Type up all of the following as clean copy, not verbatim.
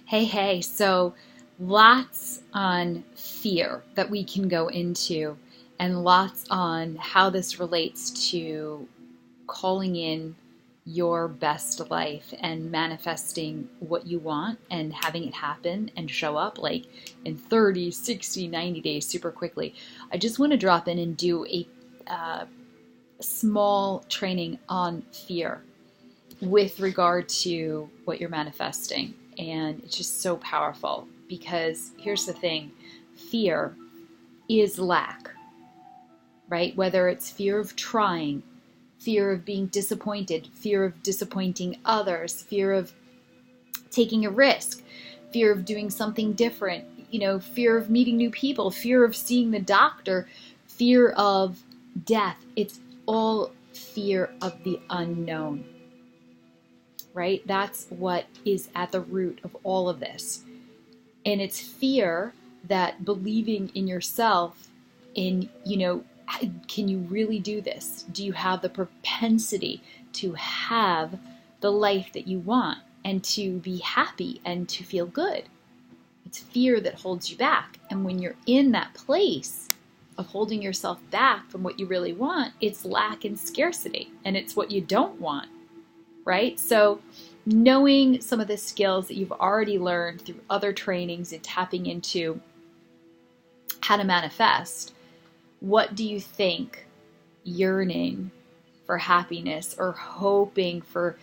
Hey, so lots on fear that we can go into, and lots on how this relates to calling in your best life and manifesting what you want and having it happen and show up like in 30, 60, 90 days super quickly. I just want to drop in and do a small training on fear with regard to what you're manifesting. And it's just so powerful because here's the thing, fear is lack, right? Whether it's fear of trying, fear of being disappointed, fear of disappointing others, fear of taking a risk, fear of doing something different, fear of meeting new people, fear of seeing the doctor, fear of death. It's all fear of the unknown. Right? That's what is at the root of all of this. And it's fear that believing in yourself in, can you really do this? Do you have the propensity to have the life that you want and to be happy and to feel good? It's fear that holds you back. And when you're in that place of holding yourself back from what you really want, it's lack and scarcity. And it's what you don't want. Right? So knowing some of the skills that you've already learned through other trainings and tapping into how to manifest, what do you think yearning for happiness or hoping for,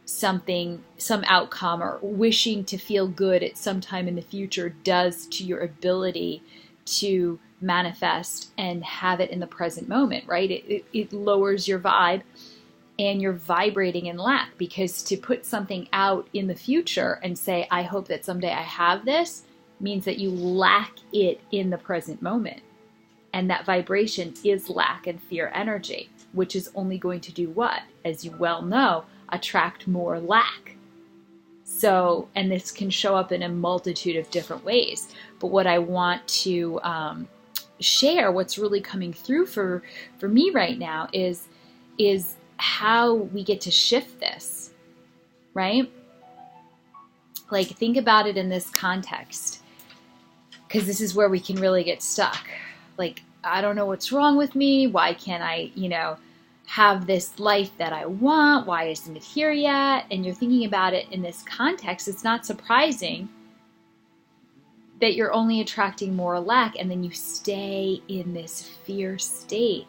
some outcome or wishing to feel good at some time in the future does to your ability to manifest and have it in the present moment, right? It lowers your vibe. And you're vibrating in lack, because to put something out in the future and say, I hope that someday I have this, means that you lack it in the present moment. And that vibration is lack and fear energy, which is only going to do what? As you well know, attract more lack. So, and this can show up in a multitude of different ways. But what I want to share, what's really coming through for me right now is how we get to shift this, right? Like, think about it in this context, because this is where we can really get stuck. Like, I don't know what's wrong with me. Why can't I, have this life that I want? Why isn't it here yet? And you're thinking about it in this context. It's not surprising that you're only attracting more lack, and then you stay in this fear state.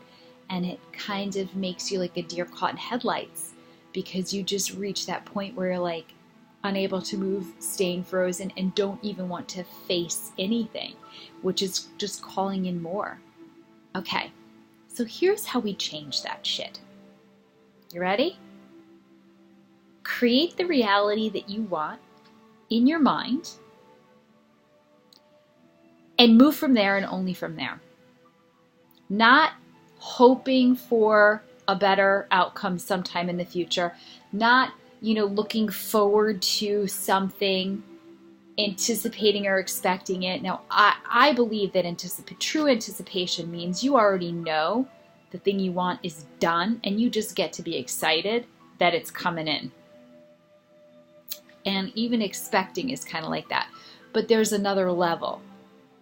And it kind of makes you like a deer caught in headlights, because you just reach that point where you're like unable to move, staying frozen, and don't even want to face anything, which is just calling in more. Okay, so here's how we change that shit. You ready? Create the reality that you want in your mind and move from there and only from there. Not hoping for a better outcome sometime in the future, not, looking forward to something, anticipating or expecting it. Now, I believe that true anticipation means you already know the thing you want is done, and you just get to be excited that it's coming in. And even expecting is kind of like that. But there's another level.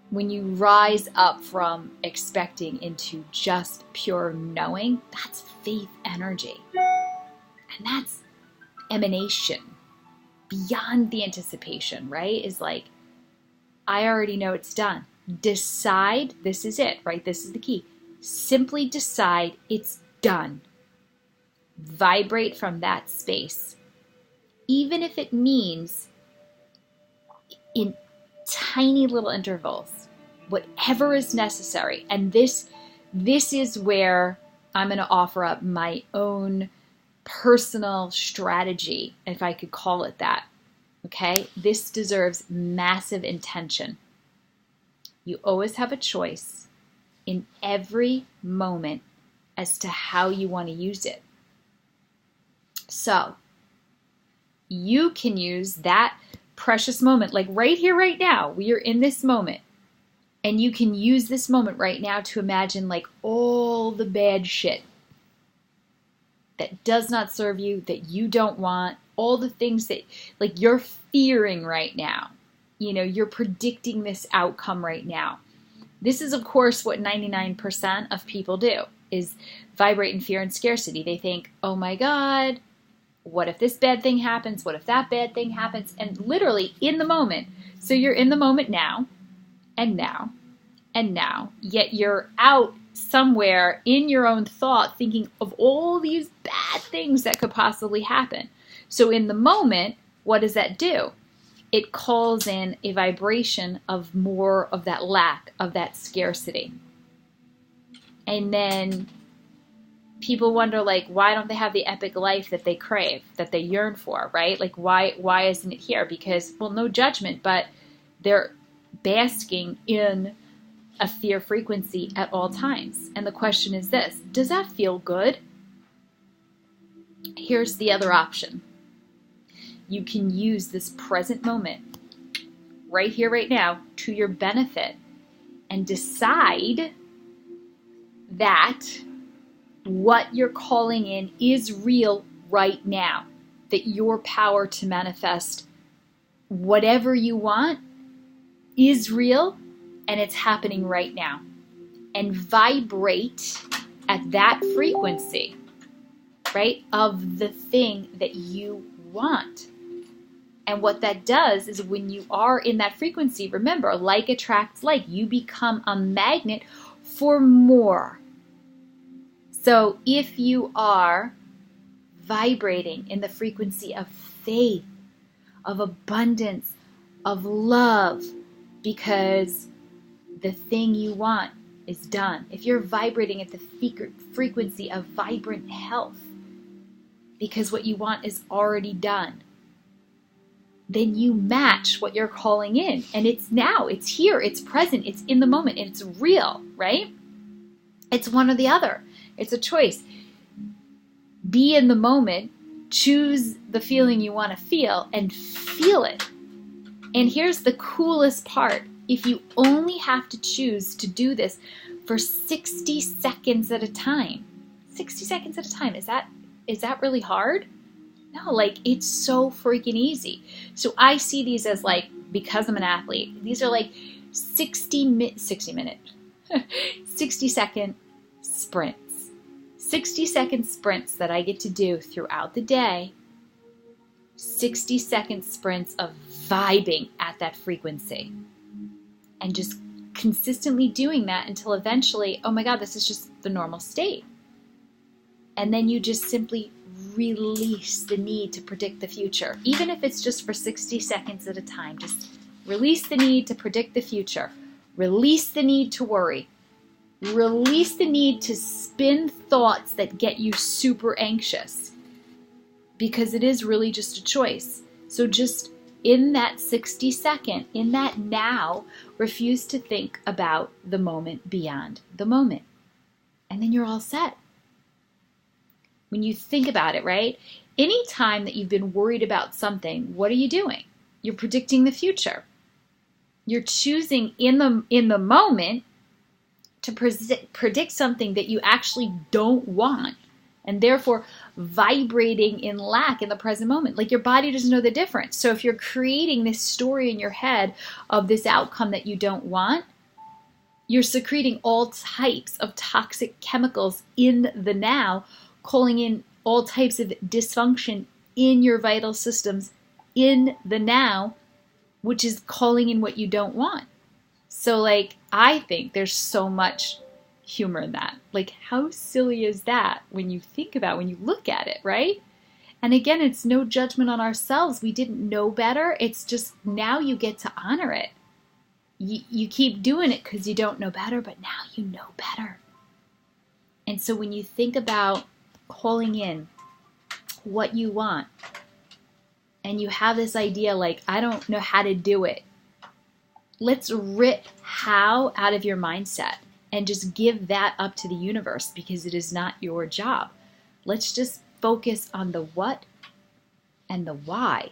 When you rise up from expecting into just pure knowing, that's faith energy. And that's emanation beyond the anticipation, right? Is like, I already know it's done. Decide, this is it, right? This is the key. Simply decide it's done. Vibrate from that space. Even if it means in tiny little intervals, whatever is necessary. And this is where I'm going to offer up my own personal strategy, if I could call it that. Okay? This deserves massive intention. You always have a choice in every moment as to how you want to use it. So, you can use that precious moment, like right here, right now. We are in this moment. And you can use this moment right now to imagine like all the bad shit that does not serve you, that you don't want, all the things that like you're fearing right now. You know, you're predicting this outcome right now. This is, of course, what 99% of people do, is vibrate in fear and scarcity. They think, oh my God, what if this bad thing happens? What if that bad thing happens? And literally in the moment. So you're in the moment now, and now, and now. Yet you're out somewhere in your own thought thinking of all these bad things that could possibly happen. So in the moment, what does that do? It calls in a vibration of more of that lack, of that scarcity. And then people wonder, like, why don't they have the epic life that they crave, that they yearn for, right? Like, why isn't it here? Because, well, no judgment, but they're basking in a fear frequency at all times. And the question is this: does that feel good? Here's the other option. You can use this present moment, right here, right now, to your benefit, and decide that what you're calling in is real right now, that your power to manifest whatever you want is real, and it's happening right now. And vibrate at that frequency, right, of the thing that you want. And what that does is when you are in that frequency, remember, like attracts like, you become a magnet for more. So if you are vibrating in the frequency of faith, of abundance, of love, because the thing you want is done. If you're vibrating at the frequency of vibrant health, because what you want is already done, then you match what you're calling in. And it's now, it's here, it's present, it's in the moment, and it's real, right? It's one or the other. It's a choice. Be in the moment, choose the feeling you want to feel, and feel it. And here's the coolest part. If you only have to choose to do this for 60 seconds at a time, 60 seconds at a time, is that really hard? No, like, it's so freaking easy. So I see these as, like, because I'm an athlete, these are like 60 second sprints. 60-second sprints that I get to do throughout the day. 60-second sprints of vibing at that frequency. And just consistently doing that until eventually, oh my God, this is just the normal state. And then you just simply release the need to predict the future. Even if it's just for 60 seconds at a time, just release the need to predict the future. Release the need to worry. Release the need to spin thoughts that get you super anxious. Because it is really just a choice. So just in that 60 second, in that now, refuse to think about the moment beyond the moment. And then you're all set. When you think about it, right? Any time that you've been worried about something, what are you doing? You're predicting the future. You're choosing in the moment to predict something that you actually don't want, and therefore vibrating in lack in the present moment. Like, your body doesn't know the difference. So if you're creating this story in your head of this outcome that you don't want, you're secreting all types of toxic chemicals in the now, calling in all types of dysfunction in your vital systems in the now, which is calling in what you don't want. So, like, I think there's so much humor in that. Like, how silly is that when you think about, when you look at it, right? And again, it's no judgment on ourselves. We didn't know better. It's just now you get to honor it. You keep doing it because you don't know better, but now you know better. And so when you think about calling in what you want, and you have this idea like, I don't know how to do it, let's rip how out of your mindset and just give that up to the universe, because it is not your job. Let's just focus on the what and the why.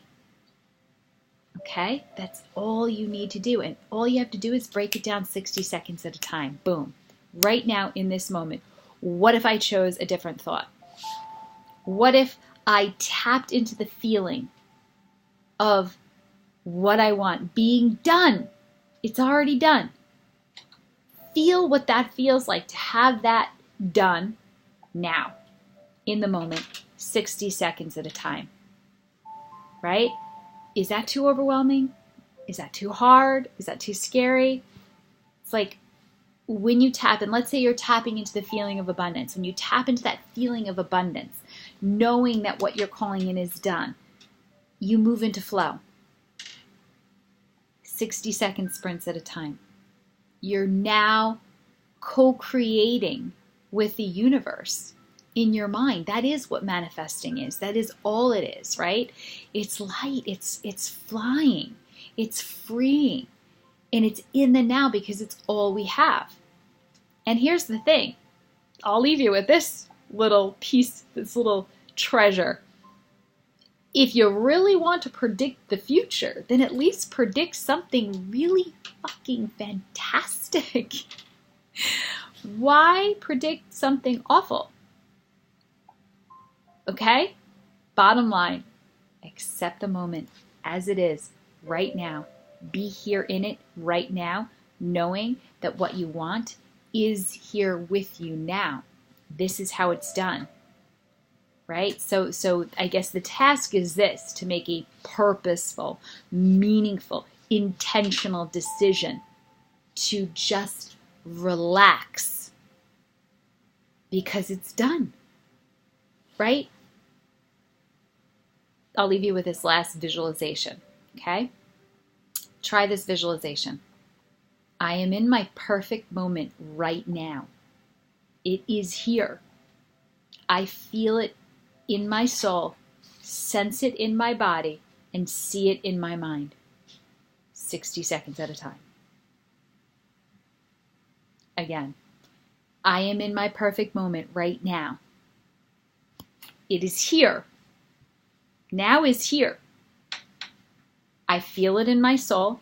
Okay? That's all you need to do. And all you have to do is break it down 60 seconds at a time. Boom. Right now in this moment. What if I chose a different thought? What if I tapped into the feeling of what I want being done. It's already done. Feel what that feels like to have that done now, in the moment, 60 seconds at a time. Right? Is that too overwhelming? Is that too hard? Is that too scary? It's like when you tap, and let's say you're tapping into the feeling of abundance, when you tap into that feeling of abundance, knowing that what you're calling in is done, you move into flow. 60-second sprints at a time. You're now co-creating with the universe in your mind. That is what manifesting is. That is all it is, right? It's light. It's flying. It's freeing. And it's in the now because it's all we have. And here's the thing. I'll leave you with this little piece, this little treasure. If you really want to predict the future, then at least predict something really fucking fantastic. Why predict something awful? Okay? Bottom line, accept the moment as it is right now. Be here in it right now, knowing that what you want is here with you now. This is how it's done. Right? So I guess the task is this, to make a purposeful, meaningful, intentional decision to just relax because it's done. Right? I'll leave you with this last visualization. Okay? Try this visualization. I am in my perfect moment right now. It is here. I feel it in my soul, sense it in my body, and see it in my mind. 60 seconds at a time. Again, I am in my perfect moment right now. It is here. Now is here. I feel it in my soul,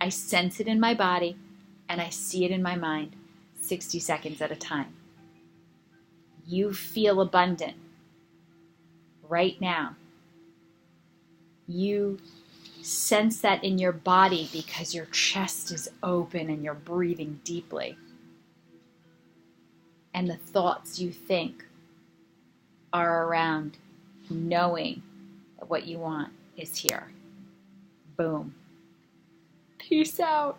I sense it in my body, and I see it in my mind. 60 seconds at a time. You feel abundant right now. You sense that in your body because your chest is open and you're breathing deeply. And the thoughts you think are around knowing that what you want is here. Boom. Peace out.